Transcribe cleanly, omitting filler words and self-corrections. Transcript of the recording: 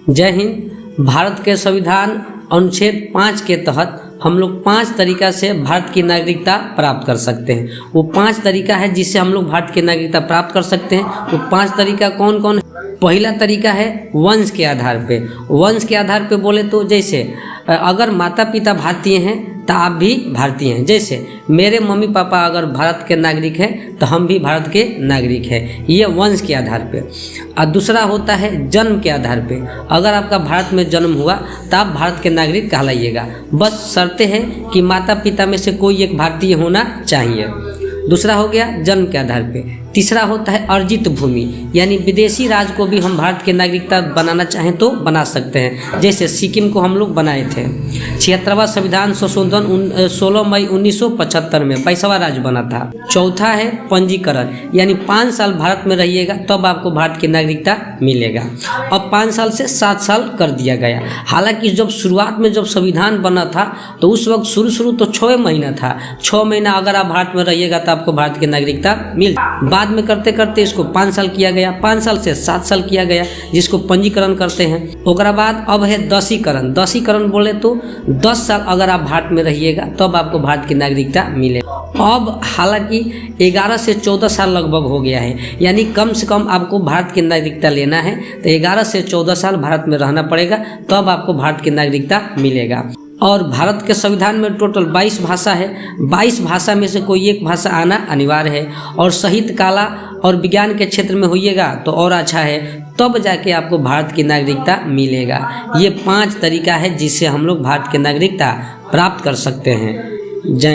जय हिंद। भारत के संविधान अनुच्छेद 5 के तहत हम लोग 5 तरीका से भारत की नागरिकता प्राप्त कर सकते हैं। वो 5 तरीका है जिससे हम लोग भारत की नागरिकता प्राप्त कर सकते हैं। तो 5 तरीका कौन कौन है? पहला तरीका है वंश के आधार पे। वंश के आधार पे बोले तो जैसे अगर माता पिता भारतीय हैं तो आप भी भारतीय हैं। जैसे मेरे मम्मी पापा अगर भारत के नागरिक हैं तो हम भी भारत के नागरिक हैं, ये वंश के आधार पे। और दूसरा होता है जन्म के आधार पे। अगर आपका भारत में जन्म हुआ तो आप भारत के नागरिक कहलाइएगा। बस शर्तें हैं कि माता पिता में से कोई एक भारतीय होना चाहिए। दूसरा हो गया जन्म के आधार पे। तीसरा होता है अर्जित भूमि, यानी विदेशी राज्य को भी हम भारत के नागरिकता बनाना चाहें तो बना सकते हैं। जैसे सिक्किम को हम लोग बनाए थे। 76वां संविधान संशोधन 16 मई 1975 में 22वां राज्य बना था। चौथा है पंजीकरण, यानी 5 साल भारत में रहिएगा तब आपको भारत की नागरिकता मिलेगा। अब 5 साल से 7 साल कर दिया गया। हालांकि जब शुरुआत में जब संविधान बना था तो उस वक्त शुरू तो 6 महीना था। 6 महीना अगर आप भारत में रहिएगा तो आपको भारत की नागरिकता मिल। बाद में करते करते इसको 5 साल किया गया, 5 साल से 7 साल किया गया, जिसको पंजीकरण करते हैं। ओकरा बाद अब है दसीकरण। दसीकरण बोले तो 10 साल अगर आप भारत में रहिएगा तब आपको भारत की नागरिकता मिले। अब हालांकि 11 से 14 साल लगभग हो गया है, यानी कम से कम आपको भारत की नागरिकता लेना है तो 11 से 14 साल भारत में रहना पड़ेगा तब आपको भारत की नागरिकता मिलेगा। और भारत के संविधान में टोटल 22 भाषा है। 22 भाषा में से कोई एक भाषा आना अनिवार्य है। और साहित्य, कला और विज्ञान के क्षेत्र में होइएगा तो और अच्छा है, तब जाके आपको भारत की नागरिकता मिलेगा। ये 5 तरीका है जिससे हम लोग भारत की नागरिकता प्राप्त कर सकते हैं। जय